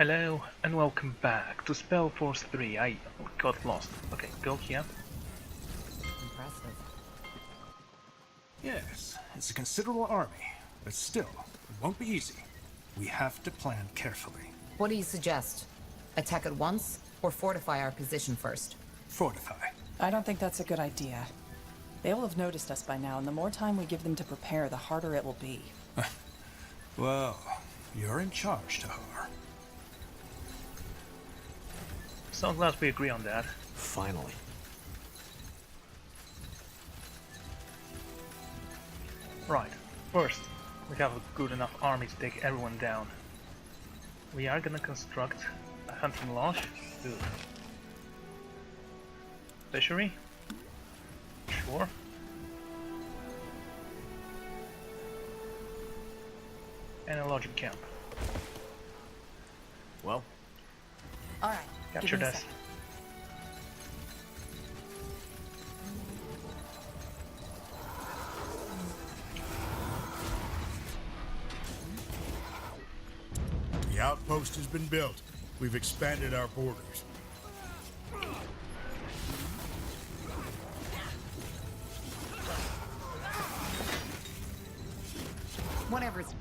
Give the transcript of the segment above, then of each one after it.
Hello and welcome back to Spellforce 3. I got lost. Okay, go here. Impressive. Yes, it's a considerable army, but still, it won't be easy. We have to plan carefully. What do you suggest? Attack at once, or fortify our position first? Fortify. I don't think that's a good idea. They will have noticed us by now, and the more time we give them to prepare, the harder it will be. Well, you're in charge, Tahar. So glad we agree on that. Finally. Right, first, we have a good enough army to take everyone down. We are gonna construct a hunting lodge. Good. Fishery? Sure. And a lodging camp. Well, All right. Capture give me a this. second. The outpost has been built. We've expanded our borders. Whatever's...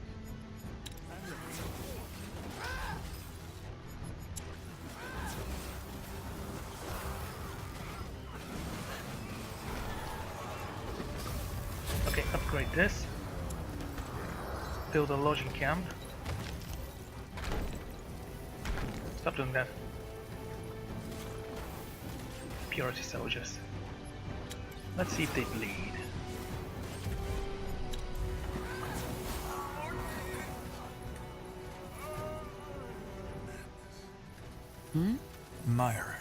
Okay, upgrade this. Build a lodging camp. Stop doing that. Purity soldiers. Let's see if they bleed. Myra.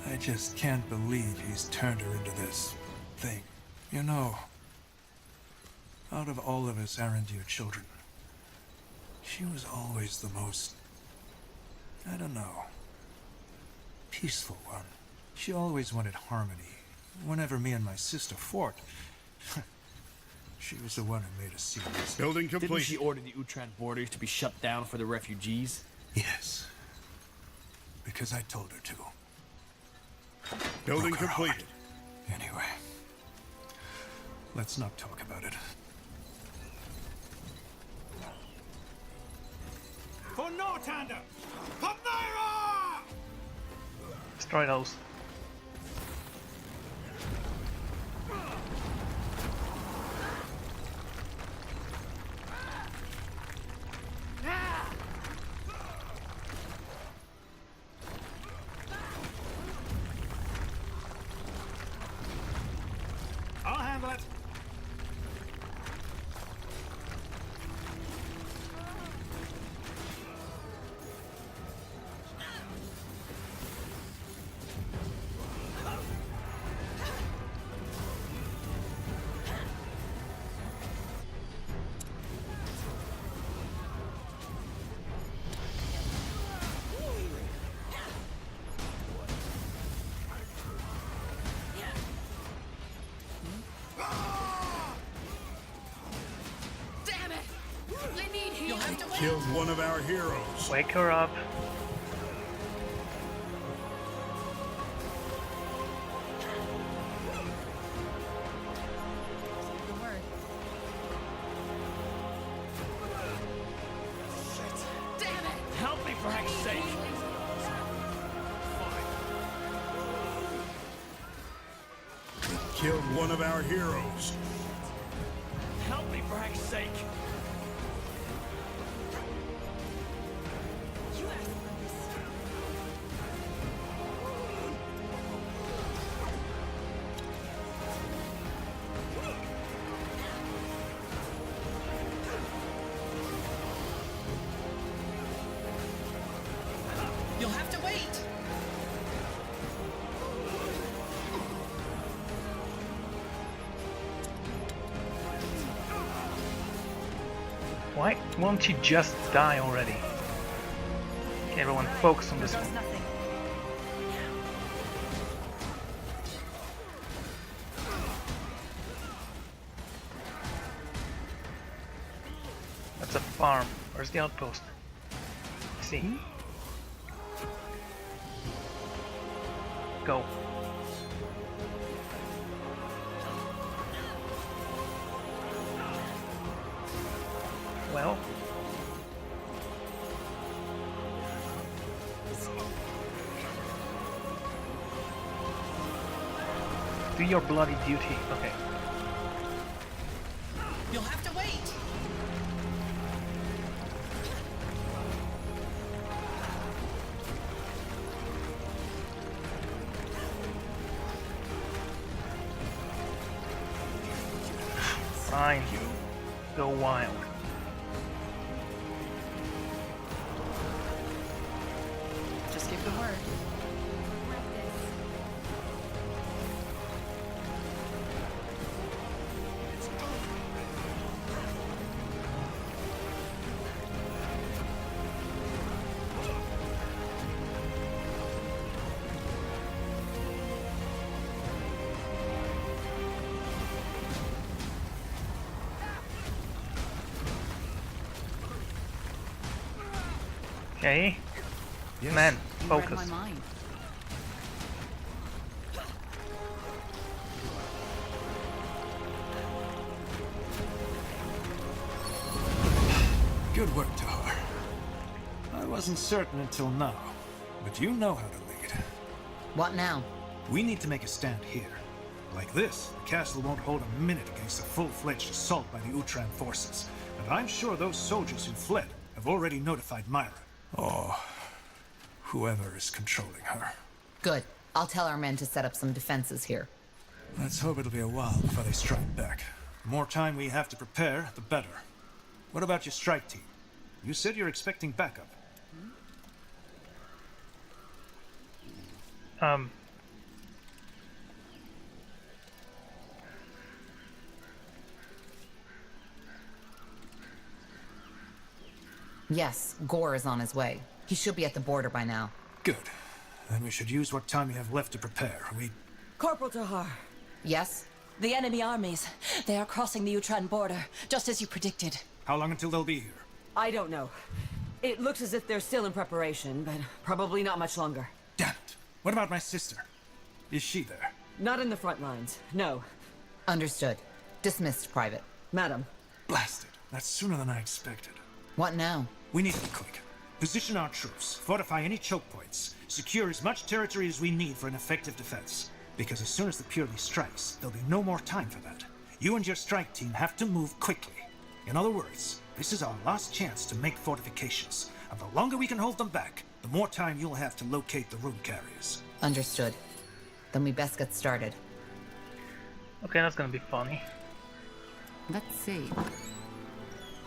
I just can't believe he's turned her into this thing. You know, out of all of us Arendir children, she was always the most, I don't know, peaceful one. She always wanted harmony. Whenever me and my sister fought, she was the one who made us serious. Building didn't complete. she order the Utran borders to be shut down for the refugees? Yes, because I told her to. Building Broke her completed. heart. Anyway, let's not talk about it. For Nortander! Panera! Destroy those. I'll handle it. Damn it! I need healing! Killed one of our heroes. Wake her up. Good word. Damn it! Help me for heck's sake! Killed one of our heroes. Help me for heck's sake! You'll have to wait. Why won't you just die already? Okay, everyone focus on this one. Nothing. That's a farm. Where's the outpost? see. Go. Well. Do your bloody duty. Okay. You'll have to wait. Fine. Go wild. Just give the word. Okay. Yes. Man, You focus. read my mind. Good work, Tahar. I wasn't certain until now, but you know how to lead. What now? We need to make a stand here. Like this, the castle won't hold a minute against a full-fledged assault by the Utran forces. And I'm sure those soldiers who fled have already notified Myra. Oh, whoever is controlling her. Good. I'll tell our men to set up some defenses here. Let's hope it'll be a while before they strike back. The more time we have to prepare, the better. What about your strike team? You said you're expecting backup. Yes, Gore is on his way. He should be at the border by now. Good. Then we should use what time we have left to prepare. Corporal Tahar, Yes? the enemy armies. They are crossing the Utran border, just as you predicted. How long until they'll be here? I don't know. It looks as if they're still in preparation, but probably not much longer. Damn it. What about my sister? Is she there? Not in the front lines, no. Understood. Dismissed, Private. Madam, Blasted. That's sooner than I expected. What now? We need to be quick. Position our troops, fortify any choke points, secure as much territory as we need for an effective defense. Because as soon as the Purely strikes, there'll be no more time for that. You and your strike team have to move quickly. In other words, this is our last chance to make fortifications. And the longer we can hold them back, the more time you'll have to locate the rune carriers. Understood. Then we best get started. Okay, that's gonna be funny. Let's see.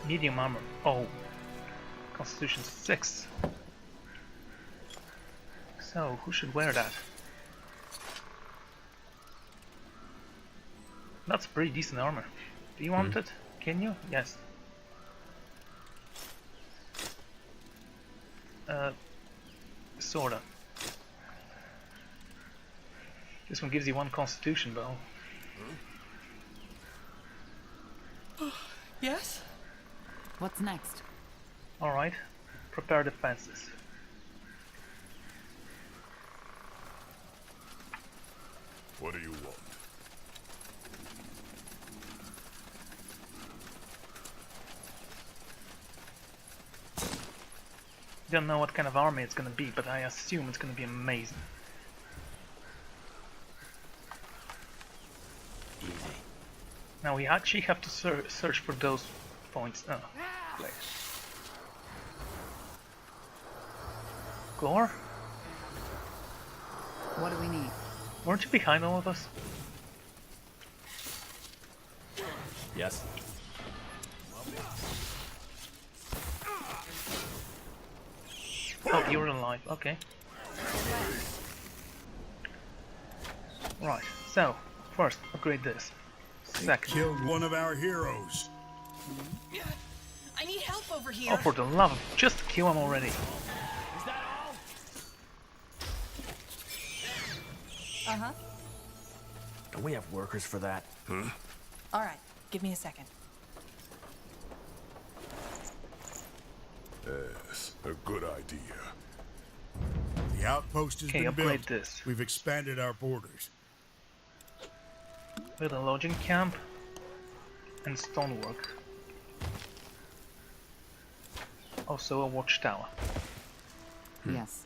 Medium armor. Oh. Constitution 6. So, who should wear that? That's pretty decent armor. Do you want it? Can you? Yes. Sorta. This one gives you 1 constitution, though. Yes? What's next? Alright. Prepare defenses. What do you want? Don't know what kind of army it's gonna be, but I assume it's gonna be amazing. Easy. Now we actually have to search for those points. Oh, place. Gore? What do we need? Weren't you behind all of us? Yes. Oh, you're alive. Okay. Right. So, first, upgrade this. Second. Killed one of our heroes. I need help over here. Oh, for the love of... Just kill him already. Is that all? Uh-huh. Don't we have workers for that? All right, give me a second. Yes, a good idea. The outpost has Okay, been upgrade built. this. We've expanded our borders. Build a lodging camp and stonework. Also a watchtower. Yes.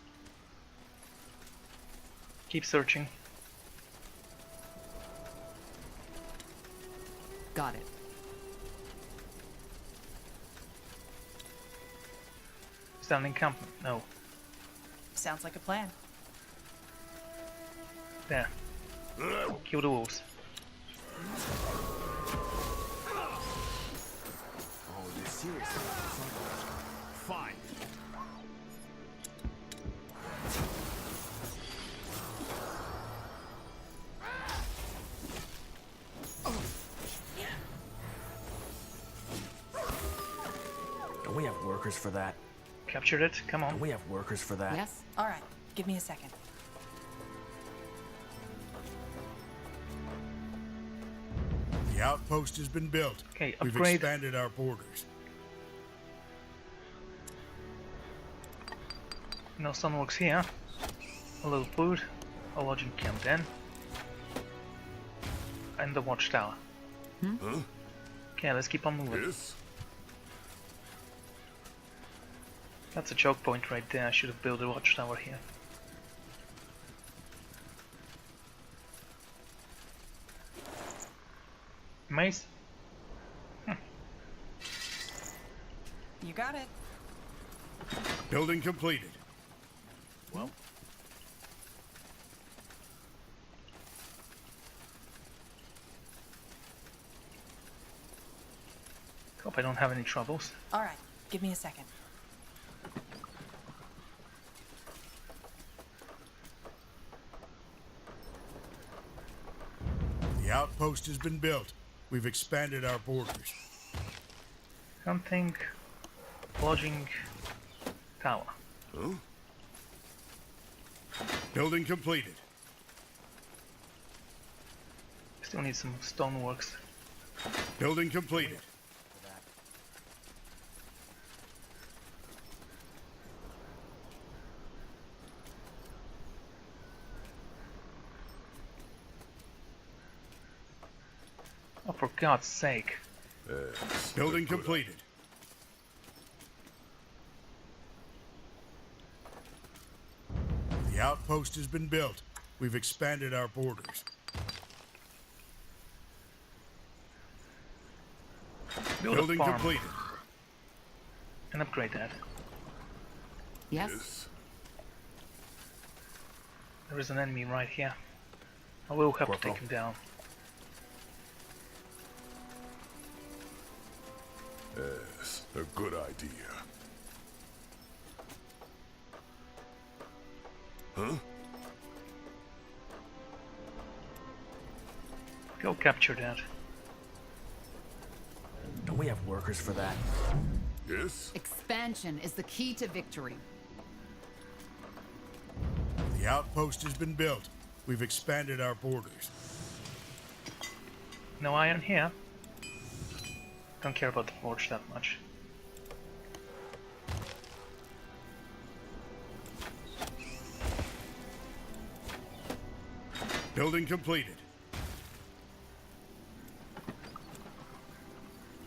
Keep searching. Got it. Standing encampment. No. Sounds like a plan. There. Kill the wolves. Oh, this seriously. Fine. Don't we have workers for that? Captured it. Come on. Don't we have workers for that? Yes? All right, give me a second. The outpost has been built. Okay, We've upgrade. expanded our borders. No stoneworks here. A little food. A lodging camp then. And the watchtower. Huh? Okay, let's keep on moving. Yes? That's a choke point right there. I should have built a watchtower here. Mace? You got it. Building completed. Well, Hope I don't have any troubles. All right, give me a second. The outpost has been built. We've expanded our borders. Hunting, lodging, tower. Huh? Building completed. Still need some stoneworks. Building completed. Oh, for God's sake. Yes, Building a good completed. The outpost has been built. We've expanded our borders. Build Building a farm completed. and upgrade that. Yes? Yes. There is an enemy right here. I will have to Corporal. take him down. Yes, a good idea. Huh? Go capture that. don't we have workers for that? Yes? Expansion is the key to victory. The outpost has been built. We've expanded our borders. No iron here. Don't care about the forge that much. Building completed.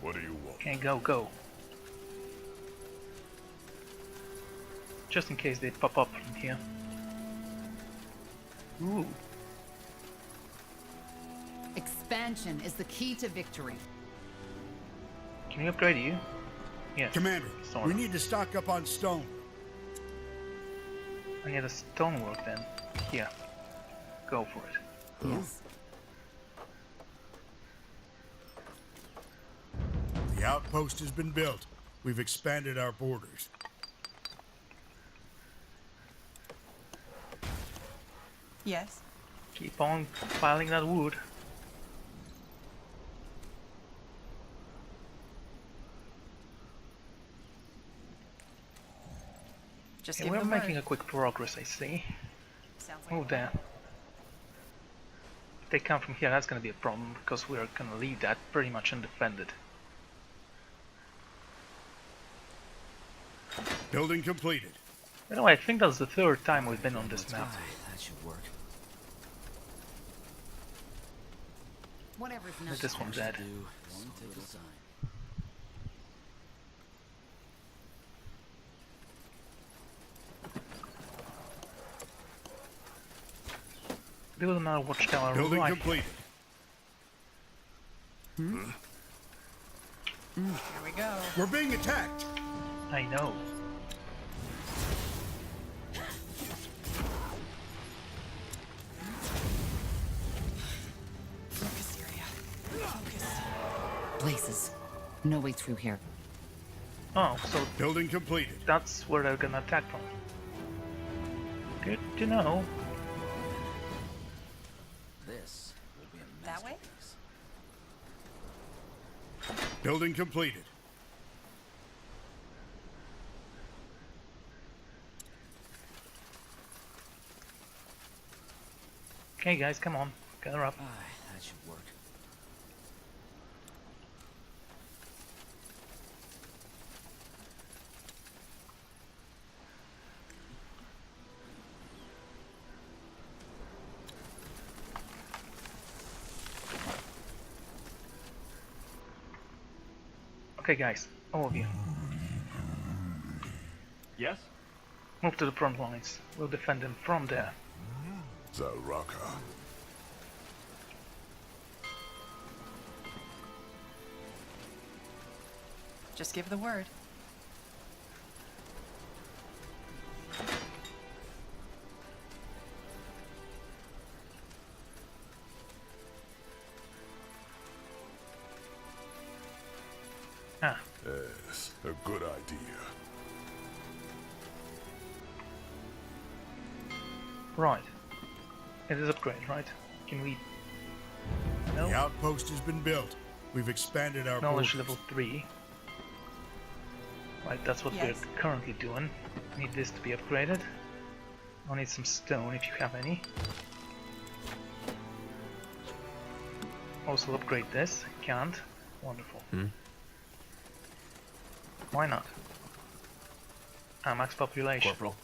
What do you want? Okay, go, go. Just in case they pop up from here. Ooh, Expansion is the key to victory. can we upgrade you? Yes. Commander, Sort we of. need to stock up on stone. I need a stonework then. Here. Go for it. Yes? The outpost has been built. We've expanded our borders. Yes? Keep on piling that wood. Just Okay, give we're the making a word. quick progress, I see. Sounds like Oh a plan. damn. If they come from here, that's gonna be a problem, because we're gonna leave that pretty much undefended. Building completed. By the way, I think that's the third time we've been on this map. That should work. Whatever's Is this one dead? Do one at a time. Build another watchtower Building right. completed. Here we go. We're being attacked. I know. Focus area. Focus. Blazes. No way through here. Oh, so Building completed. that's where they're gonna attack from. Good to know. This will be a That way? masterpiece. Building completed. Okay, guys, come on, gather up. That should work. Okay, guys, all of you, Yes? move to the front lines. We'll defend them from there. Zaraka. Just give the word. Ah, Yes, a good idea. right. It is upgrade, right? Can we... No? The outpost has been built. We've expanded our Knowledge borders. level 3. Right, that's what Yes. we're currently doing. Need this to be upgraded. I'll need some stone if you have any. Also upgrade this. Can't. Wonderful. Why not? Max population. Corporal.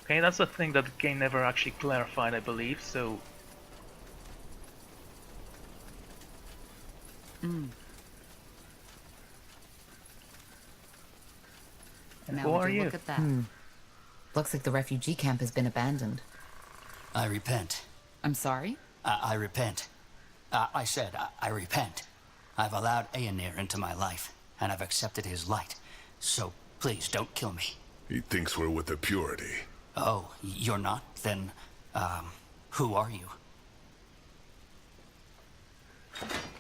Okay, that's a thing that the game never actually clarified, I believe, so... And Now who would are you you? look at that? Looks like the refugee camp has been abandoned. I repent. I'm sorry? I repent. I said, I repent. I've allowed Aenir into my life, and I've accepted his light. So please don't kill me. He thinks we're with the purity. Oh, you're not? Then, who are you?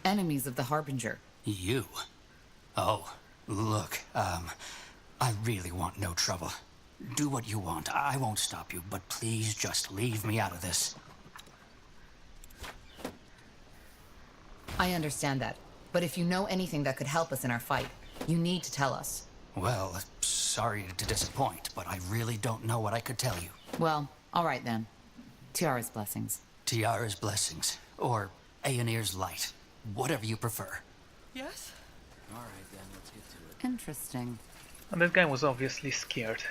Enemies of the Harbinger. You? Oh, look, I really want no trouble. Do what you want. I won't stop you, but please just leave me out of this. I understand that. But if you know anything that could help us in our fight, you need to tell us. Well, sorry to disappoint, but I really don't know what I could tell you. Well, all right then. Tiara's blessings. Tiara's blessings, or Aenir's light. Whatever you prefer. Yes? Alright then, let's get to it. Interesting. And this guy was obviously scared.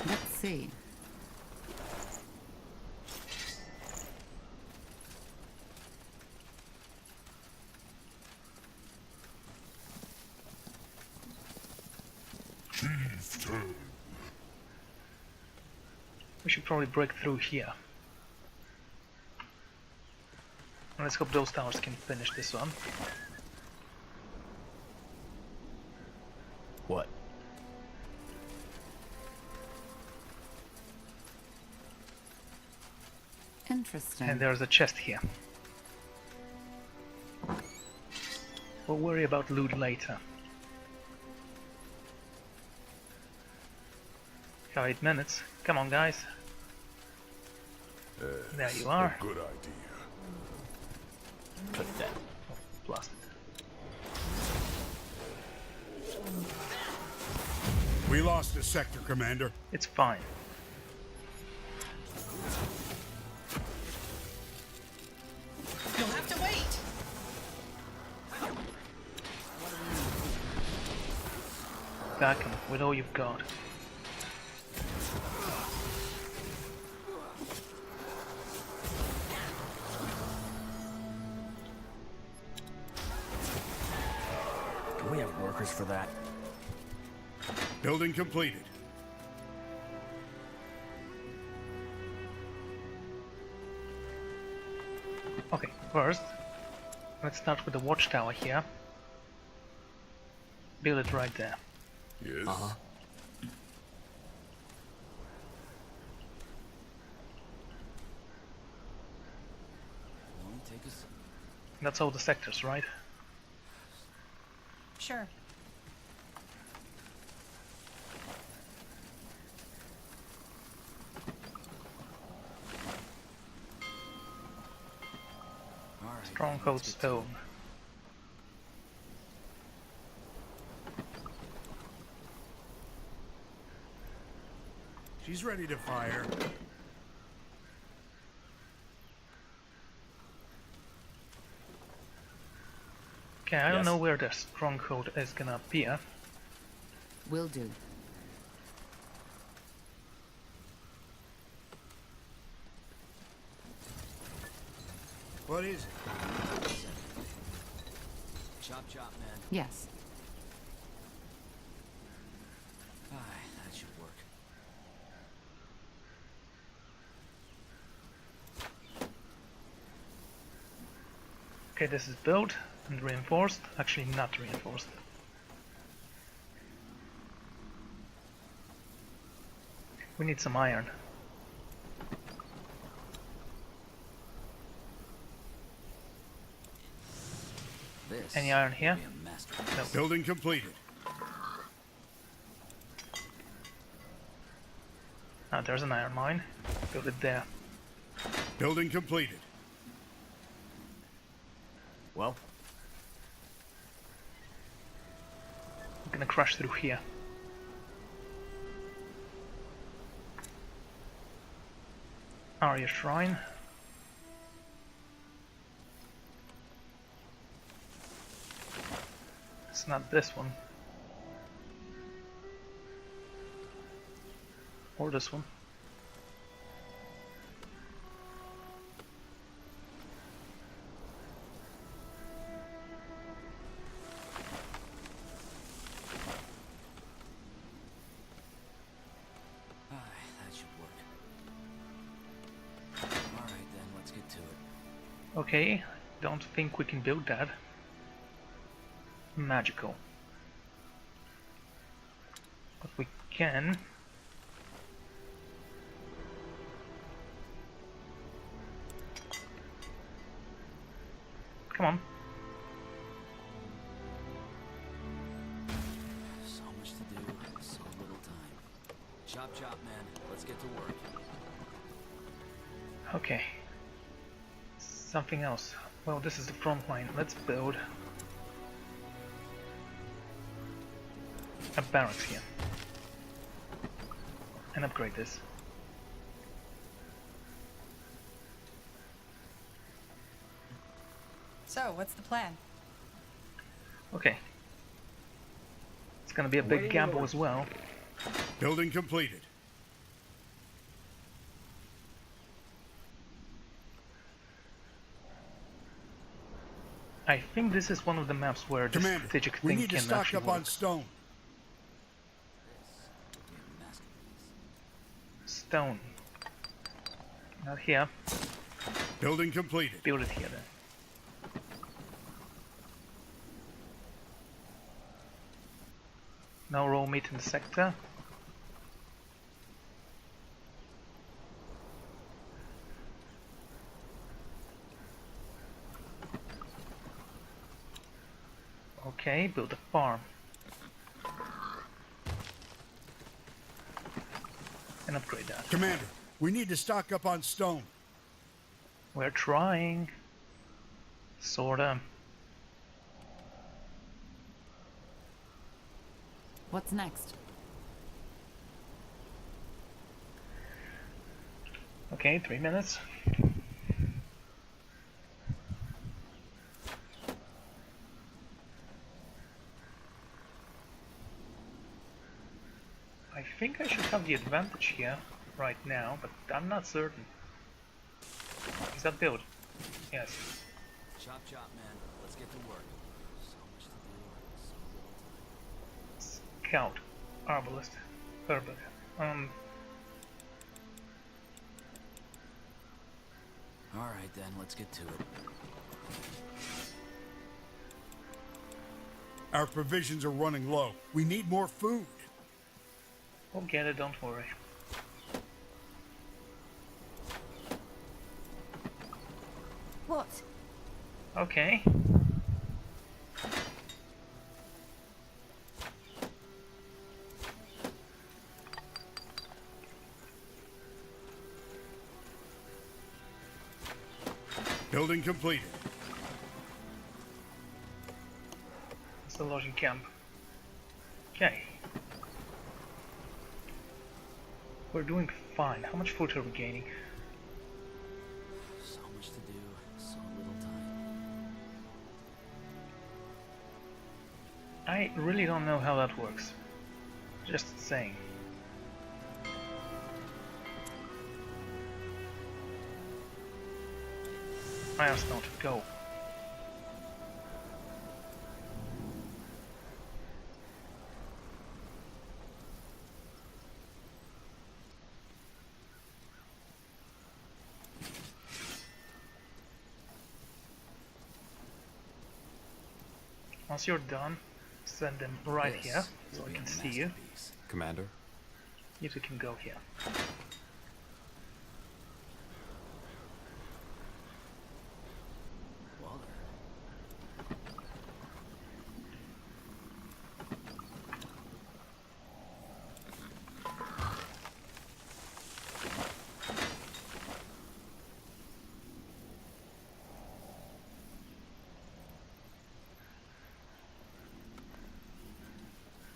Let's see. We should probably break through here. And let's hope those towers can finish this one. What? Interesting. And there's a chest here. We'll worry about loot later. Have 8 minutes. Come on, guys. There you are. A good idea. Click that. Blasted. We lost a sector, Commander. It's fine. You'll have to wait. back him with all you've got. Do we have workers for that? Building completed. Okay, first, let's start with the watchtower here. Build it right there. Yes. Take us. That's all the sectors, right? Sure. Stronghold stone. She's ready to fire. Okay, I don't Yes. know where the stronghold is gonna appear. Will do. What is it? Chop, chop, man. Yes. Aye, that should work. Okay, this is built and reinforced. Actually, not reinforced. We need some iron. This Any iron here? would be a masterpiece. No. Building completed. Ah, there's an iron mine. Build it there. Building completed. Well, I'm gonna crush through here. Arya Shrine. It's not this one. Or this one. aye, that should work. All right then, let's get to it. Okay, don't think we can build that. Magical. But we can. Come on. So much to do, so little time. Chop, chop, man. Let's get to work. Okay. Something else. Well, this is the front line. Let's build a barracks here. And upgrade this. So, what's the plan? Okay. It's gonna be a big gamble as well. Building completed. I think this is one of the maps where the Commander, strategic we thing need to can stock actually up work. on stone. Be a masterpiece. Stone. Not here. Building completed. Build it here then. No raw meat in the sector. Okay, build a farm. And upgrade that. Commander, we need to stock up on stone. We're trying. Sorta. What's next? Okay, 3 minutes. think I should have the advantage here right now, but I'm not certain. Is that build? Yes. Chop chop, man. Let's get to work. So much to do, so little time. Scout, arbalist, herbert. Alright then, let's get to it. Our provisions are running low. We need more food. We'll get it, don't worry. What? Okay. Building completed. It's the lodging camp. Okay. We're doing fine. How much food are we gaining? So much to do, so little time. I really don't know how that works. Just saying. Milestone to go. Once you're done, send them right This here so will I be can a see you. masterpiece. Commander? You two can go here. Waller.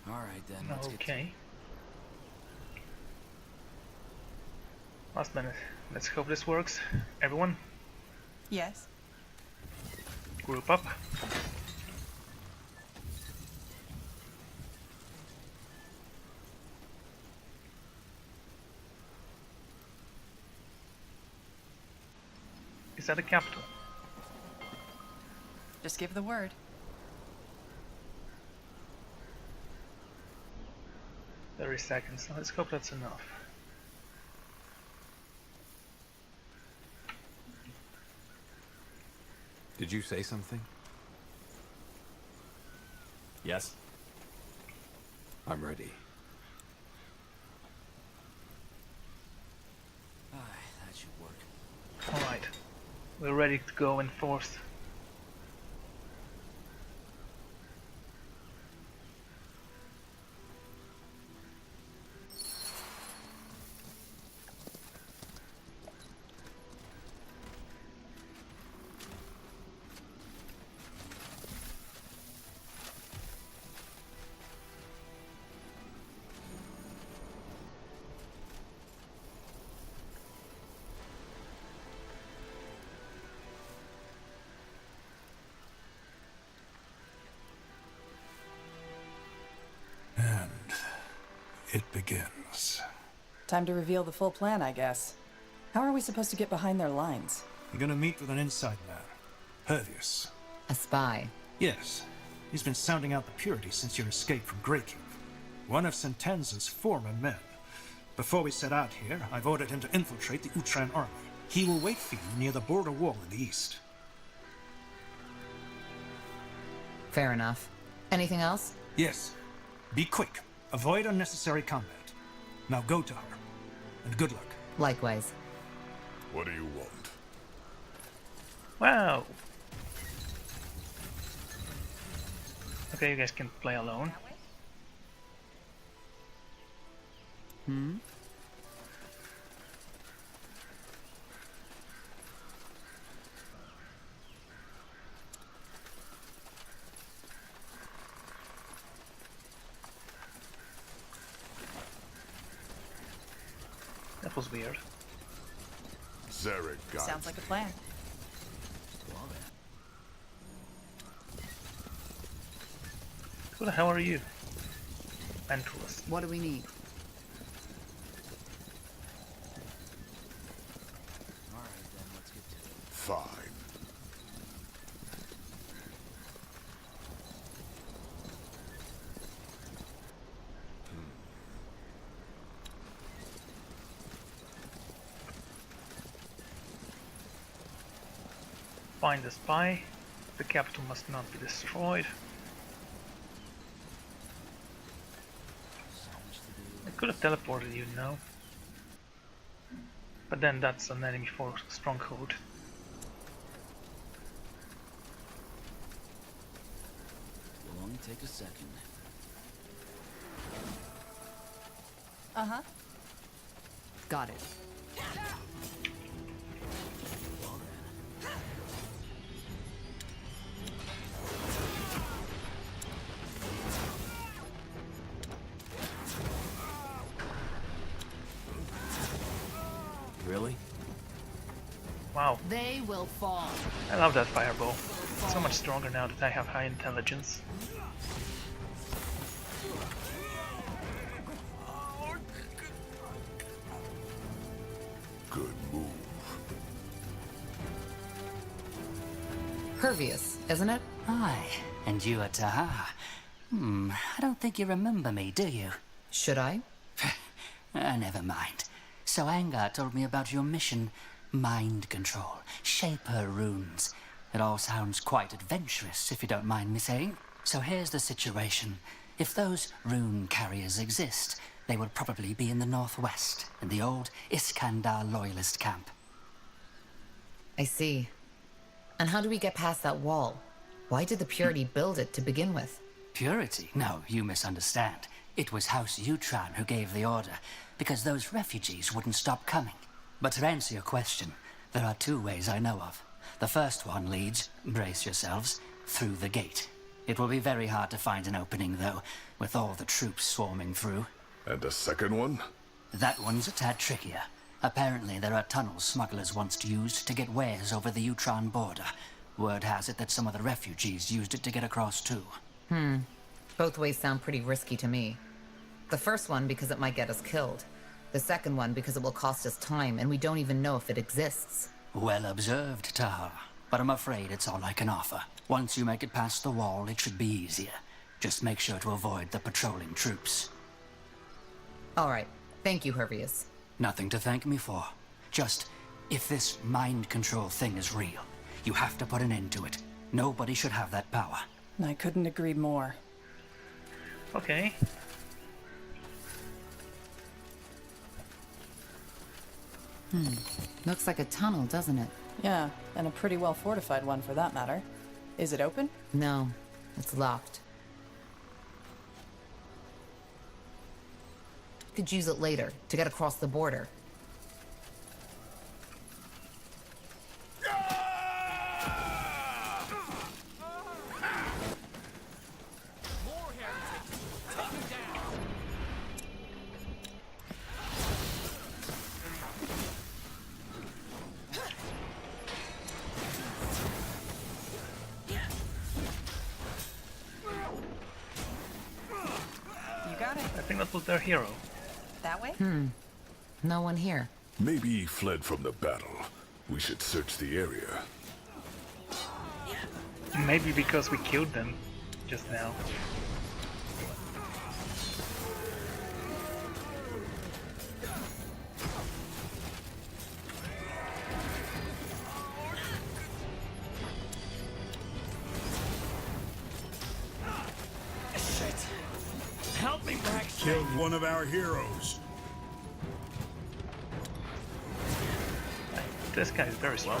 Alright then, let's get to Okay. Last minute. Let's hope this works. Everyone, Yes. group up. Is that the capital? Just give the word. 30 seconds. Let's hope that's enough. Did you say something? Yes? I'm ready. That should work. Alright. We're ready to go in force. And it begins. Time to reveal the full plan, I guess. How are we supposed to get behind their lines? You're gonna meet with an inside man. Hervius. A spy. Yes. He's been sounding out the purity since your escape from Greykeep. One of Sentenza's former men. Before we set out here, I've ordered him to infiltrate the Utran army. He will wait for you near the border wall in the east. Fair enough. Anything else? Yes. Be quick. Avoid unnecessary combat. Now go to her. And good luck. Likewise. What do you want? Wow! Okay, you guys can play alone. That was weird. Zarek got Sounds like a plan. Who the hell are you? Mentalist. What do we need? find the spy. The capital must not be destroyed. I could have teleported you now. But then that's an enemy for stronghold. It'll only take a second. Uh-huh. Got it. Really? Wow, They will fall. I love that fireball. It's so much stronger now that I have high intelligence. Good move. Pervious, isn't it? Aye, and you are Tahar. I don't think you remember me, do you? Should I? Never mind. So Angar told me about your mission. Mind control. Shaper runes. It all sounds quite adventurous, if you don't mind me saying. So here's the situation. If those rune carriers exist, they would probably be in the northwest, in the old Iskandar loyalist camp. I see. And how do we get past that wall? Why did the Purity build it to begin with? Purity? No, you misunderstand. It was House Utran who gave the order, because those refugees wouldn't stop coming. But to answer your question, there are two ways I know of. The first one leads, brace yourselves, through the gate. It will be very hard to find an opening, though, with all the troops swarming through. And the second one? That one's a tad trickier. Apparently there are tunnels smugglers once used to get wares over the Utran border. Word has it that some of the refugees used it to get across too. Both ways sound pretty risky to me. The first one because it might get us killed. The second one because it will cost us time and we don't even know if it exists. Well observed, Tahar. But I'm afraid it's all I can offer. Once you make it past the wall, it should be easier. Just make sure to avoid the patrolling troops. All right. Thank you, Hervius. Nothing to thank me for. Just, if this mind control thing is real, you have to put an end to it. Nobody should have that power. I couldn't agree more. Okay. Looks like a tunnel, doesn't it? Yeah, and a pretty well fortified one for that matter. Is it open? No, it's locked. Could use it later to get across the border. You got it. I think that was their hero. That way? No one here. Maybe he fled from the battle. We should search the area. Maybe because we killed them just now. Help me, Brax! Killed one of our heroes. This guy is very slow.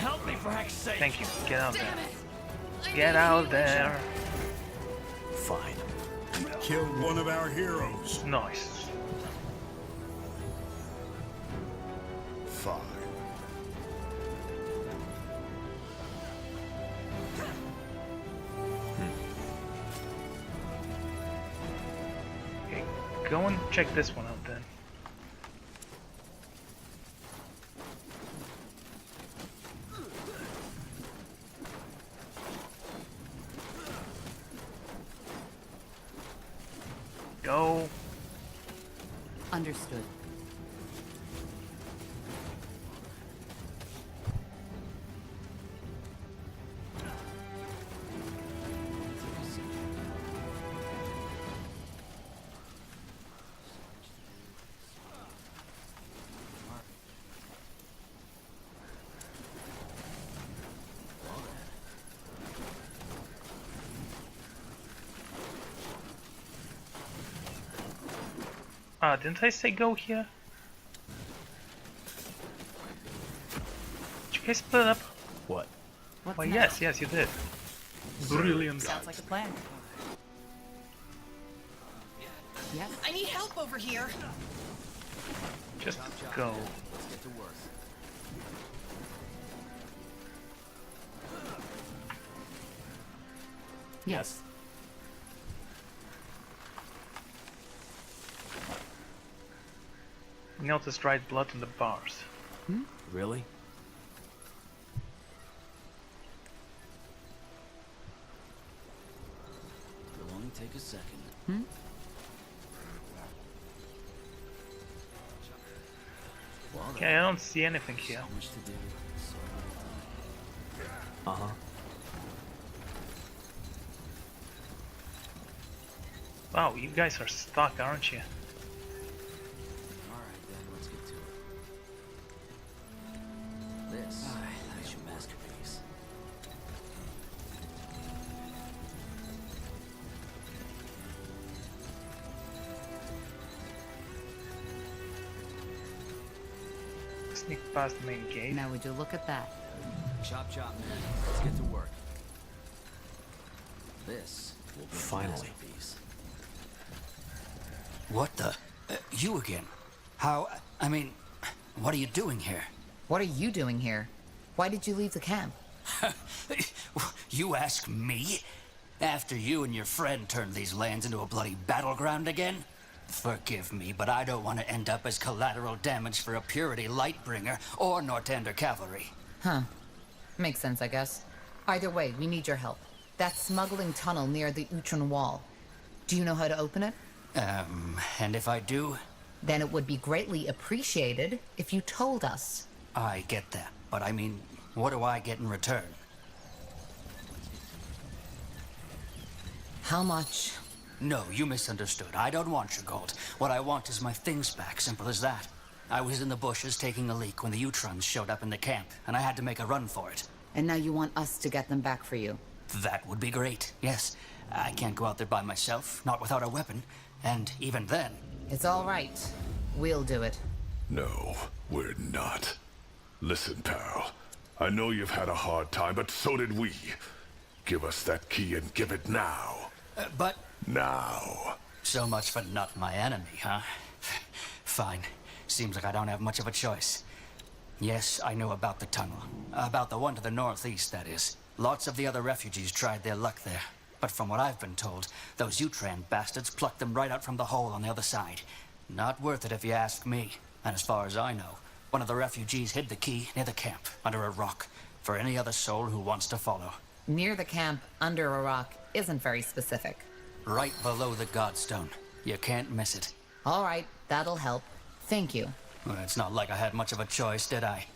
Help me, for heck's sake! Thank you. Get out there. Get out there. Fine. Killed one of our heroes. Nice. Fine. Okay, go and check this one out then. Go. Understood. Didn't I say go here? Did you guys split up? What? What's Why, next? yes, you did. Brilliant. Sounds like a plan. Yes. I need help over here. Just go. Let's get to work. Yes. Notice dried blood in the bars. Really? It'll only take a second. Well, Okay, I don't see anything here. so much to do, so little time. Uh-huh. Wow, you guys are stuck, aren't you? Alright then, let's get to it. This is your masterpiece. Sneak past the main gate. Now would you look at that? Chop chop, man. Let's get to work. This will be Finally. a masterpiece. What the? You again? How? I mean, what are you doing here? What are you doing here? Why did you leave the camp? You ask me? After you and your friend turned these lands into a bloody battleground again? Forgive me, but I don't want to end up as collateral damage for a Purity Lightbringer or Nortander cavalry. Huh. Makes sense, I guess. Either way, we need your help. That smuggling tunnel near the Utron wall. Do you know how to open it? And if I do? Then it would be greatly appreciated if you told us. I get that, but I mean, what do I get in return? How much? No, you misunderstood. I don't want your gold. What I want is my things back, simple as that. I was in the bushes taking a leak when the Utrons showed up in the camp, and I had to make a run for it. And now you want us to get them back for you. That would be great, yes. I can't go out there by myself, not without a weapon. And even then... It's all right. We'll do it. No, we're not. Listen, pal. I know you've had a hard time, but so did we. Give us that key and give it now. But... Now. So much for not my enemy, huh? Fine. Seems like I don't have much of a choice. Yes, I know about the tunnel. About the one to the northeast, that is. Lots of the other refugees tried their luck there. But from what I've been told, those Utran bastards plucked them right out from the hole on the other side. Not worth it if you ask me. And as far as I know, one of the refugees hid the key near the camp, under a rock, for any other soul who wants to follow. Near the camp, under a rock, isn't very specific. Right below the Godstone. You can't miss it. All right, that'll help. Thank you. Well, it's not like I had much of a choice, did I?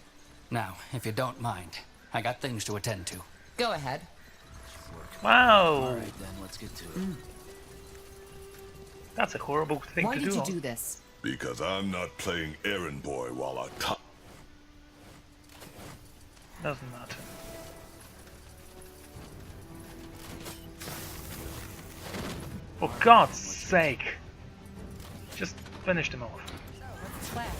Now, if you don't mind, I got things to attend to. Go ahead. Wow! Alright then, let's get to it. That's a horrible thing Why to did do. you do this? Because I'm not playing errand boy while I talk. Doesn't matter. For God's sake! Just finish them off. So, what's the plan?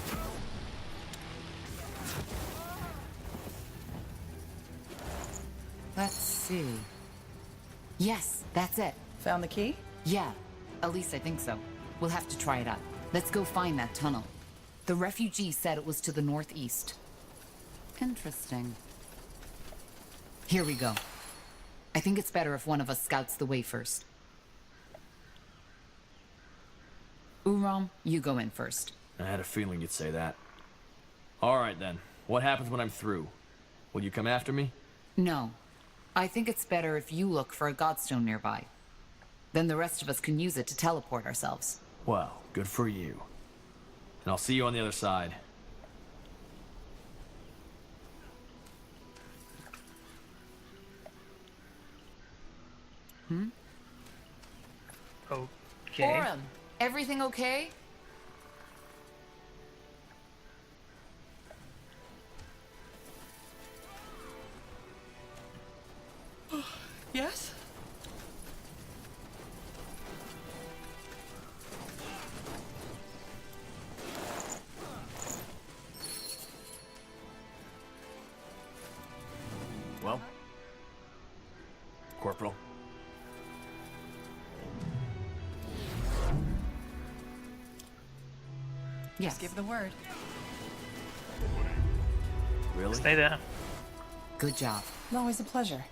Let's see. Yes, that's it. Found the key? Yeah, at least I think so. We'll have to try it out. Let's go find that tunnel. The refugee said it was to the northeast. Interesting. Here we go. I think it's better if one of us scouts the way first. Uram, you go in first. I had a feeling you'd say that. Alright then. What happens when I'm through? Will you come after me? No. I think it's better if you look for a godstone nearby. Then the rest of us can use it to teleport ourselves. Well, good for you. And I'll see you on the other side. Okay. Uram, everything okay? Yes? Well, Corporal. Yes. Just give the word. Really? Stay there. Good job. Always a pleasure.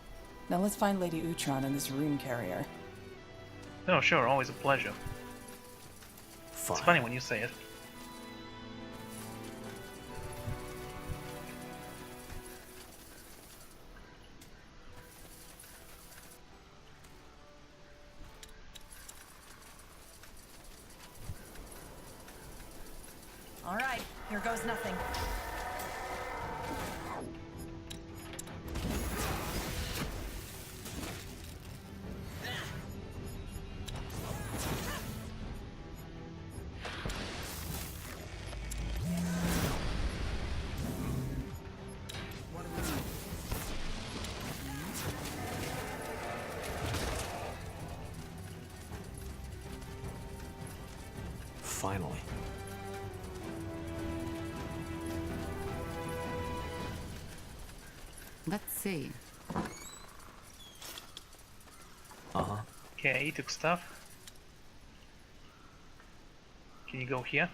Now let's find Lady Utron and this rune carrier. Oh, sure, always a pleasure. Fine. It's funny when you say it. All right, here goes nothing. Finally. Let's see. Uh-huh. Okay, he took stuff. Can you go here?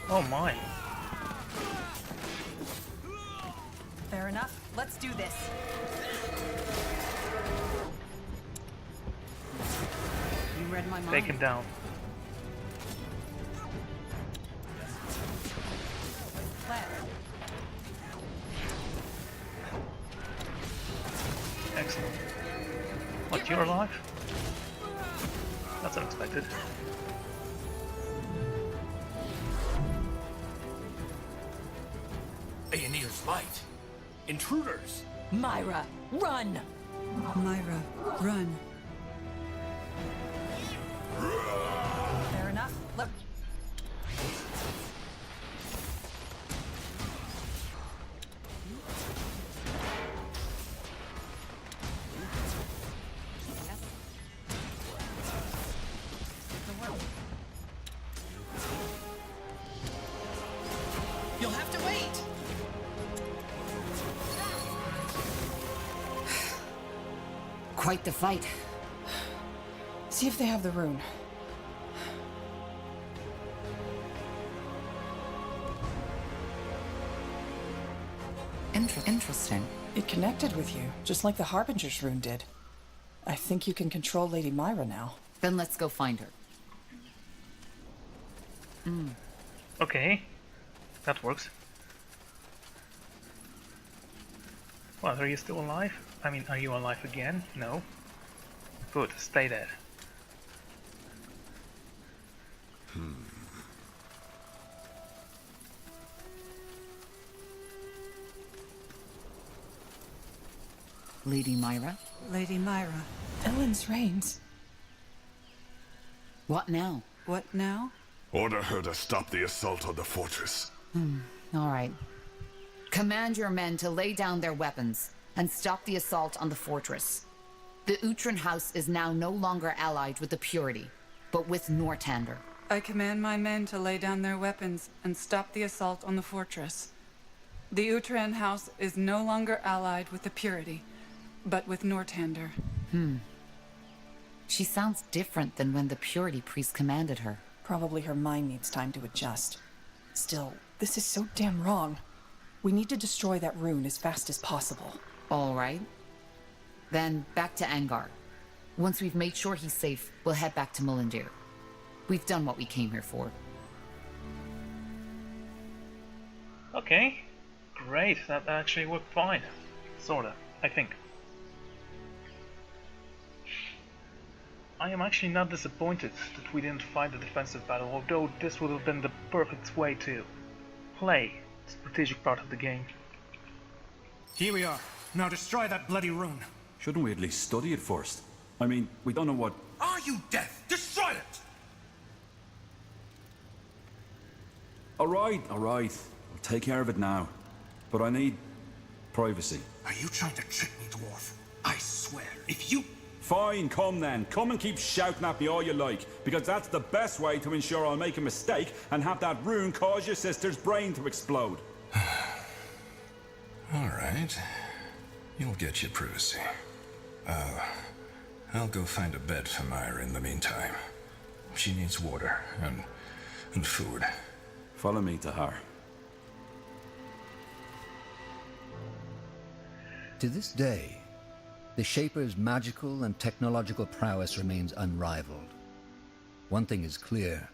Oh my. Fair enough. Let's do this. You read my mind. Take him down. Plan. Excellent. What, you're alive? That's unexpected. Aeneir's light. Intruders. Myra, run! Myra, run. Fair enough. Let. You'll have to wait! Quite the fight. See if they have the rune. Interesting. It connected with you, just like the Harbinger's rune did. I think you can control Lady Myra now. Then let's go find her. Okay, that works. Well, are you still alive? I mean, are you alive again? No. Good, stay there. Lady Myra? Lady Myra. Ellen's reigns. What now? What now? Order her to stop the assault on the fortress. All right. Command your men to lay down their weapons and stop the assault on the fortress. The Utran house is now no longer allied with the Purity, but with Nortander. I command my men to lay down their weapons and stop the assault on the fortress. The Utran house is no longer allied with the Purity, but with Nortander. She sounds different than when the Purity priest commanded her. Probably her mind needs time to adjust. Still, this is so damn wrong. We need to destroy that rune as fast as possible. All right. Then back to Angar. Once we've made sure he's safe, we'll head back to Mullindir. We've done what we came here for. Okay, great, that actually worked fine. Sorta, I think. I am actually not disappointed that we didn't fight the defensive battle, although this would have been the perfect way to play the strategic part of the game. Here we are. Now destroy that bloody rune. Shouldn't we at least study it first? I mean, we don't know what... Are you deaf? Destroy it! All right. I'll take care of it now. But I need privacy. Are you trying to trick me, dwarf? I swear, if you... Fine, come then. Come and keep shouting at me all you like, because that's the best way to ensure I'll make a mistake and have that rune cause your sister's brain to explode. All right. You'll get your privacy. I'll go find a bed for Myra in the meantime. She needs water and food. Follow me, Tahar. To this day, the Shaper's magical and technological prowess remains unrivaled. One thing is clear.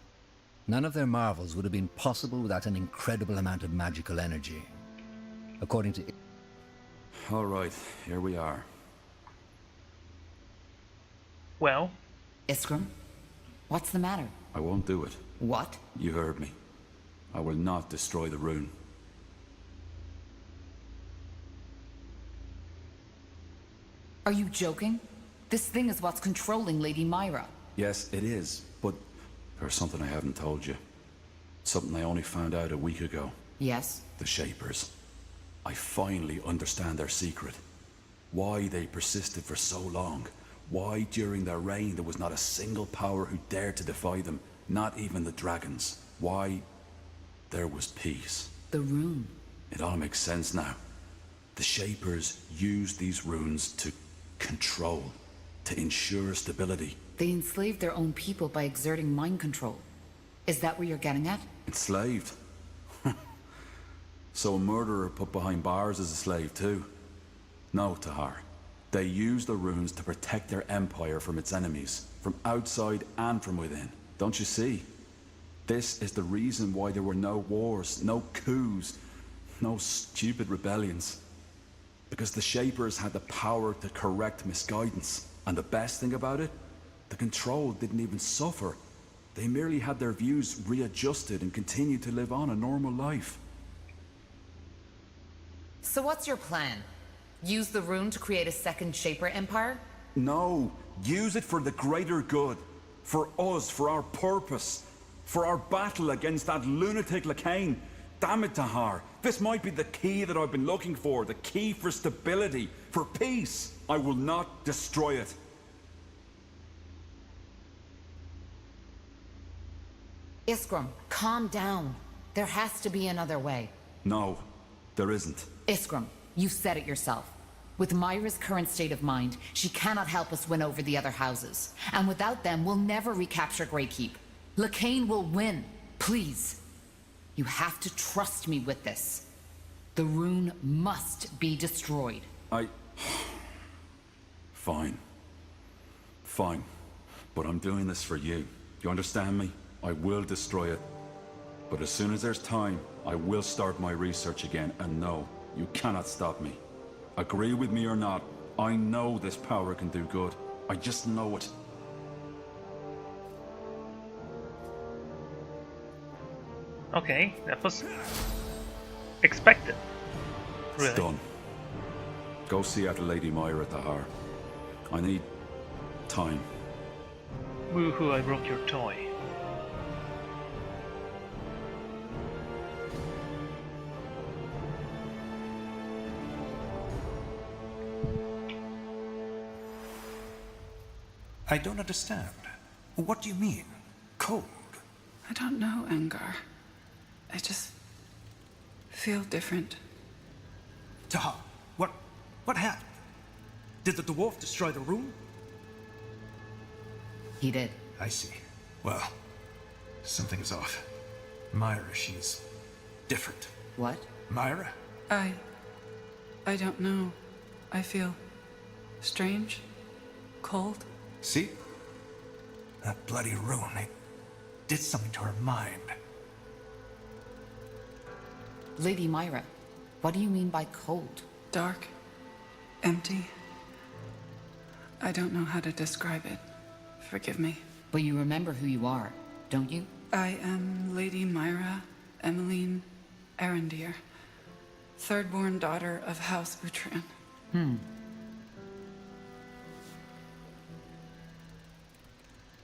None of their marvels would have been possible without an incredible amount of magical energy. According to... All right, here we are. Well? Iskram? What's the matter? I won't do it. What? You heard me. I will not destroy the rune. Are you joking? This thing is what's controlling Lady Myra. Yes, it is, but there's something I haven't told you. Something I only found out a week ago. Yes? The Shapers. I finally understand their secret. Why they persisted for so long. Why during their reign there was not a single power who dared to defy them. Not even the dragons. Why there was peace. The rune. It all makes sense now. The Shapers used these runes to control, to ensure stability. They enslaved their own people by exerting mind control. Is that what you're getting at? Enslaved? So a murderer put behind bars is a slave too? No, Tahar. They used the runes to protect their empire from its enemies, from outside and from within. Don't you see? This is the reason why there were no wars, no coups, no stupid rebellions. Because the Shapers had the power to correct misguidance. And the best thing about it? The control didn't even suffer. They merely had their views readjusted and continued to live on a normal life. So what's your plan? Use the rune to create a second Shaper empire? No, use it for the greater good. For us, for our purpose. For our battle against that lunatic Lacane. Damn it, Tahar. This might be the key that I've been looking for. The key for stability, for peace. I will not destroy it. Iskram, calm down. There has to be another way. No, there isn't. Iskram, you said it yourself. With Myra's current state of mind, she cannot help us win over the other houses. And without them, we'll never recapture Greykeep. Lacane will win. Please. You have to trust me with this. The rune must be destroyed. Fine. Fine. But I'm doing this for you. You understand me? I will destroy it. But as soon as there's time, I will start my research again. And no, you cannot stop me. Agree with me or not, I know this power can do good. I just know it. Okay, that was expected. Really. It's done. Go see after Lady Myra, Tahar. I need time. Woohoo, I broke your toy. I don't understand. What do you mean? Cold? I don't know, Angar. I just feel different. Tahar, what happened? Did the dwarf destroy the room? He did. I see. Well, something is off. Myra, she's different. What? Myra? I don't know. I feel strange, cold. See? That bloody rune, it did something to her mind. Lady Myra, what do you mean by cold? Dark, empty. I don't know how to describe it. Forgive me. But you remember who you are, don't you? I am Lady Myra Emmeline Arendir, third-born daughter of House Utran.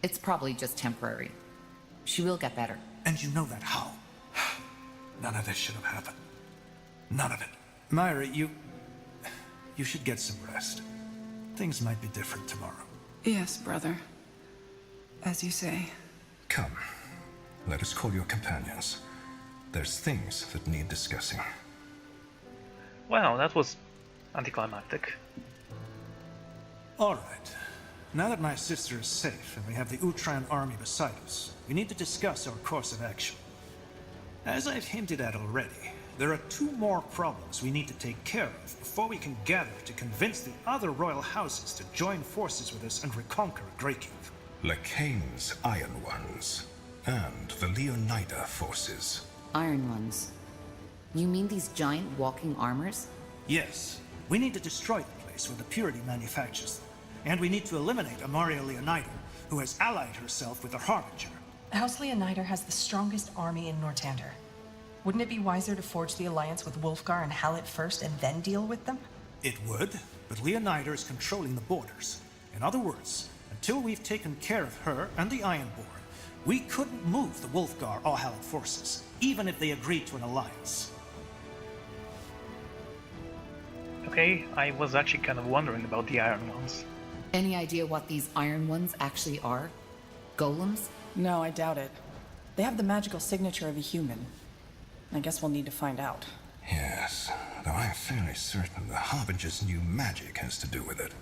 It's probably just temporary. She will get better. And you know that how? None of this should have happened. None of it. Myra, you should get some rest. Things might be different tomorrow. Yes, brother. As you say. Come, let us call your companions. There's things that need discussing. Wow, that was anticlimactic. Alright. Now that my sister is safe and we have the Utran army beside us, we need to discuss our course of action. As I've hinted at already, there are 2 more problems we need to take care of before we can gather to convince the other royal houses to join forces with us and reconquer Greykeep. Lekain's Iron Ones, and the Leonida forces. Iron Ones. You mean these giant walking armors? Yes. We need to destroy the place where the Purity manufactures them. And we need to eliminate Amaria Leonida, who has allied herself with the Harbinger. House Leonider has the strongest army in Nortander. Wouldn't it be wiser to forge the alliance with Wolfgar and Hallett first and then deal with them? It would, but Leonida is controlling the borders. In other words, until we've taken care of her and the Ironborn, we couldn't move the Wolfgar or Hallett forces, even if they agreed to an alliance. Okay, I was actually kind of wondering about the Iron Ones. Any idea what these Iron Ones actually are? Golems? No, I doubt it. They have the magical signature of a human. I guess we'll need to find out. Yes, though I'm fairly certain the Harbinger's new magic has to do with it.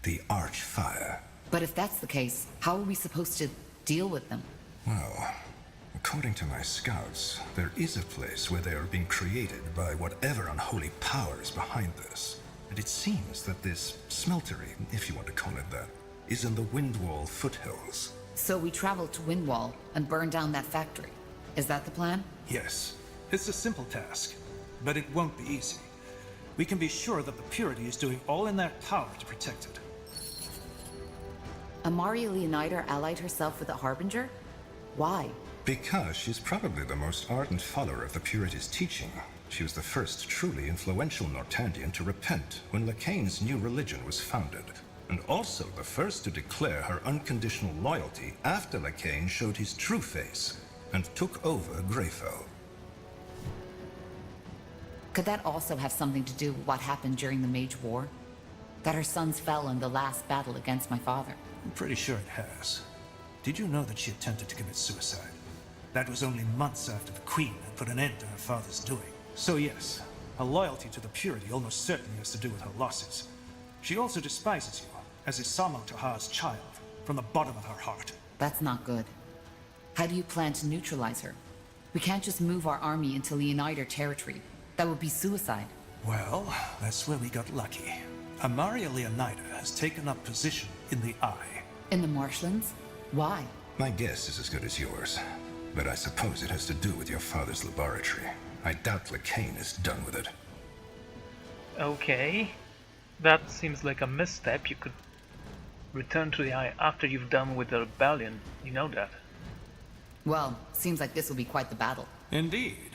The Archfire. But if that's the case, how are we supposed to deal with them? Well, according to my scouts, there is a place where they are being created by whatever unholy power is behind this. And it seems that this smeltery, if you want to call it that, is in the Windwall foothills. So we travel to Windwall and burn down that factory. Is that the plan? Yes. It's a simple task, but it won't be easy. We can be sure that the Purity is doing all in their power to protect it. Amaria Leonida allied herself with the Harbinger? Why? Because she's probably the most ardent follower of the Purity's teaching. She was the first truly influential Nortandian to repent when Lekain's new religion was founded, and also the first to declare her unconditional loyalty after Lekain showed his true face and took over Greyfell. Could that also have something to do with what happened during the Mage War? That her sons fell in the last battle against my father? I'm pretty sure it has. Did you know that she attempted to commit suicide? That was only months after the Queen had put an end to her father's doing. So yes, her loyalty to the Purity almost certainly has to do with her losses. She also despises you, as Isamo Tahar's child, from the bottom of her heart. That's not good. How do you plan to neutralize her? We can't just move our army into Leonida territory. That would be suicide. Well, that's where we got lucky. Amaria Leonida has taken up position in the Eye. In the marshlands? Why? My guess is as good as yours, but I suppose it has to do with your father's laboratory. I doubt Lekain is done with it. Okay. That seems like a misstep. You could return to the Eye after you've done with the rebellion. You know that. Well, seems like this will be quite the battle. Indeed.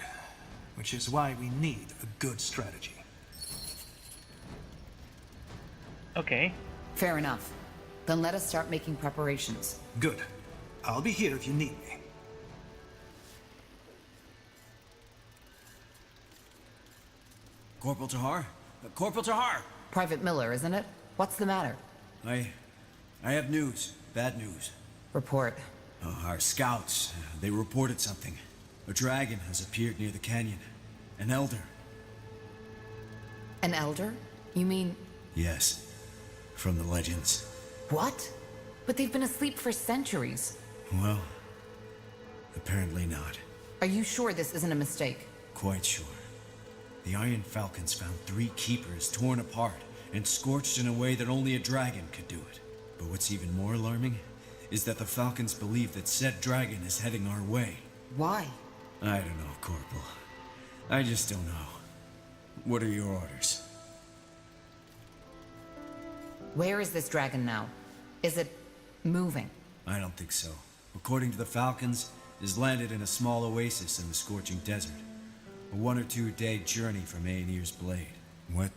Which is why we need a good strategy. Okay. Fair enough. Then let us start making preparations. Good. I'll be here if you need me. Corporal Tahar? Corporal Tahar! Private Miller, isn't it? What's the matter? I have news. Bad news. Report. Our scouts, they reported something. A dragon has appeared near the canyon. An elder. An elder? You mean... Yes. From the legends. What? But they've been asleep for centuries. Well, apparently not. Are you sure this isn't a mistake? Quite sure. The Iron Falcons found 3 keepers torn apart and scorched in a way that only a dragon could do it. But what's even more alarming is that the Falcons believe that said dragon is heading our way. Why? I don't know, Corporal. I just don't know. What are your orders? Where is this dragon now? Is it moving? I don't think so. According to the Falcons, it has landed in a small oasis in the scorching desert. A 1 or 2 day journey from Aenir's Blade. What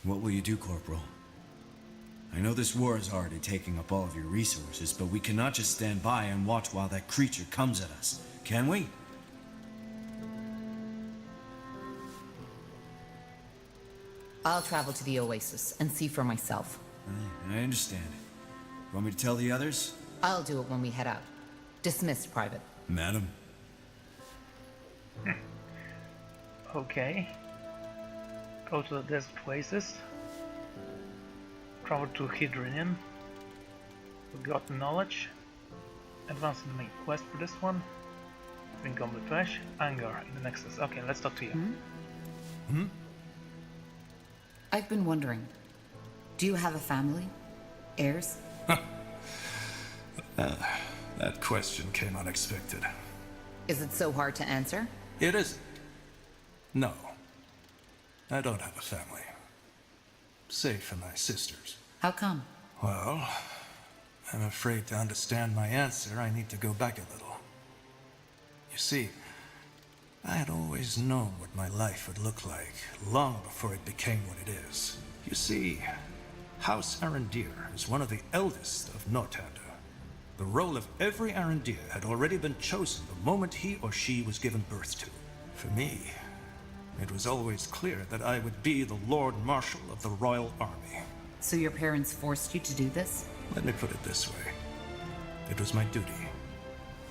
will you do, Corporal? I know this war is already taking up all of your resources, but we cannot just stand by and watch while that creature comes at us, can we? I'll travel to the oasis and see for myself. I understand. Want me to tell the others? I'll do it when we head out. Dismissed, Private. Madam? Okay. Go to the desert oasis. Travel to Hydrinian. Forgotten knowledge. Advance in the main quest for this one. Bring on the flesh. Anger in the Nexus. Okay, let's talk to you. I've been wondering. Do you have a family? Heirs? That question came unexpected. Is it so hard to answer? It isn't. No. I don't have a family. Save for my sisters. How come? Well, I'm afraid to understand my answer, I need to go back a little. You see, I had always known what my life would look like, long before it became what it is. You see, House Arendir is one of the eldest of Nortander. The role of every Arendir had already been chosen the moment he or she was given birth to. For me, it was always clear that I would be the Lord Marshal of the Royal Army. So your parents forced you to do this? Let me put it this way. It was my duty.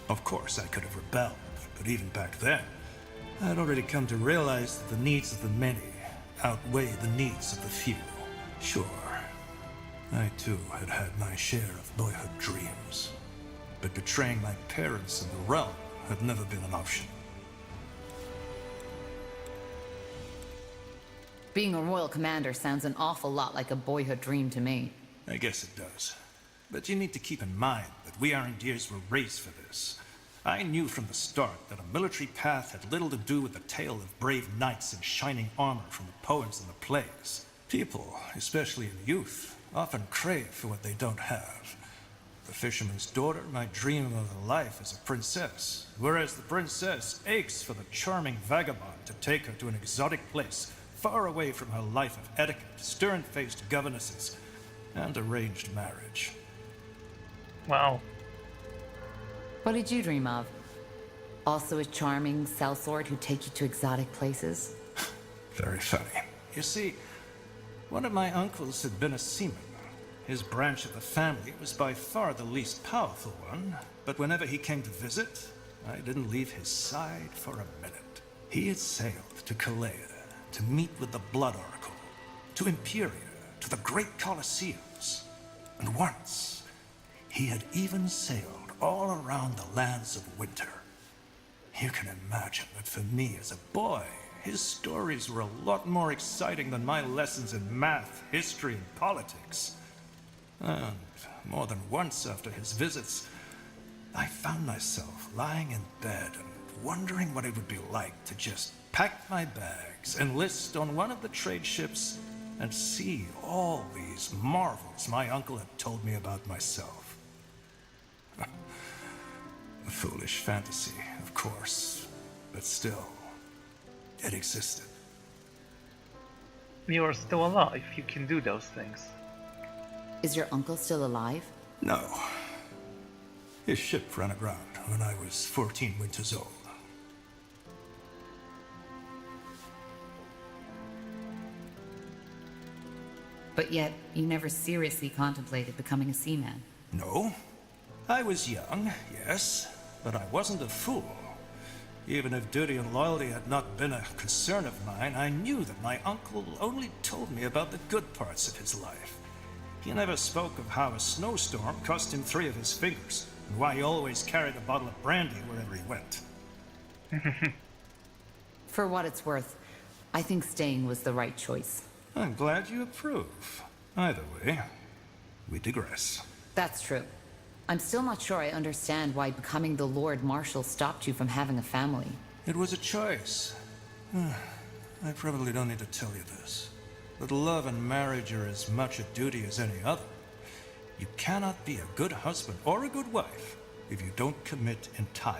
Of course, I could have rebelled, but even back then, I had already come to realize that the needs of the many outweigh the needs of the few. Sure, I too had had my share of boyhood dreams, but betraying my parents and the realm had never been an option. Being a royal commander sounds an awful lot like a boyhood dream to me. I guess it does. But you need to keep in mind that we Arendirs were raised for this. I knew from the start that a military path had little to do with the tale of brave knights in shining armor from the poems and the plays. People, especially in youth, often crave for what they don't have. The fisherman's daughter might dream of a life as a princess, whereas the princess aches for the charming vagabond to take her to an exotic place, far away from her life of etiquette, stern-faced governesses, and arranged marriage. Wow. What did you dream of? Also a charming sellsword who'd take you to exotic places? Very funny. You see, one of my uncles had been a seaman. His branch of the family was by far the least powerful one, but whenever he came to visit, I didn't leave his side for a minute. He had sailed to Kalea to meet with the Blood Oracle, to Imperia, to the great Colosseums, and once he had even sailed all around the lands of winter. You can imagine that for me as a boy, his stories were a lot more exciting than my lessons in math, history, and politics. And more than once after his visits, I found myself lying in bed and wondering what it would be like to just pack my bags, enlist on one of the trade ships, and see all these marvels my uncle had told me about myself. A foolish fantasy, of course, but still, it existed. You're still alive, you can do those things. Is your uncle still alive? No. His ship ran aground when I was 14 winters old. But yet, you never seriously contemplated becoming a seaman. No. I was young, yes, but I wasn't a fool. Even if duty and loyalty had not been a concern of mine, I knew that my uncle only told me about the good parts of his life. He never spoke of how a snowstorm cost him 3 of his fingers, and why he always carried a bottle of brandy wherever he went. For what it's worth, I think staying was the right choice. I'm glad you approve. Either way, we digress. That's true. I'm still not sure I understand why becoming the Lord Marshal stopped you from having a family. It was a choice. I probably don't need to tell you this, but love and marriage are as much a duty as any other. You cannot be a good husband or a good wife if you don't commit entirely.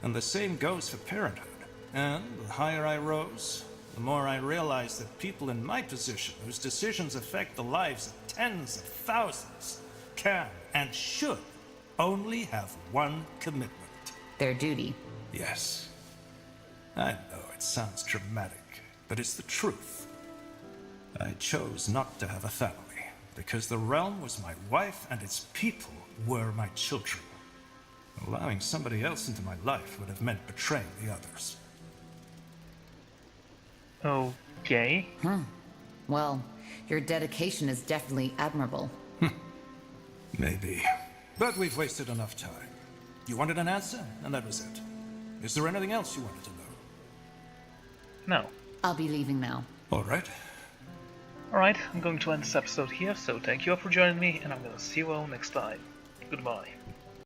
And the same goes for parenthood. And the higher I rose, the more I realized that people in my position, whose decisions affect the lives of tens of thousands, can and should only have one commitment. Their duty. Yes. I know it sounds dramatic, but it's the truth. I chose not to have a family. Because the realm was my wife and its people were my children. Allowing somebody else into my life would have meant betraying the others. Okay. Well, your dedication is definitely admirable. Maybe. But we've wasted enough time. You wanted an answer, and that was it. Is there anything else you wanted to know? No. I'll be leaving now. Alright. Alright, I'm going to end this episode here, so thank you all for joining me, and I'm gonna see you all next time. Goodbye.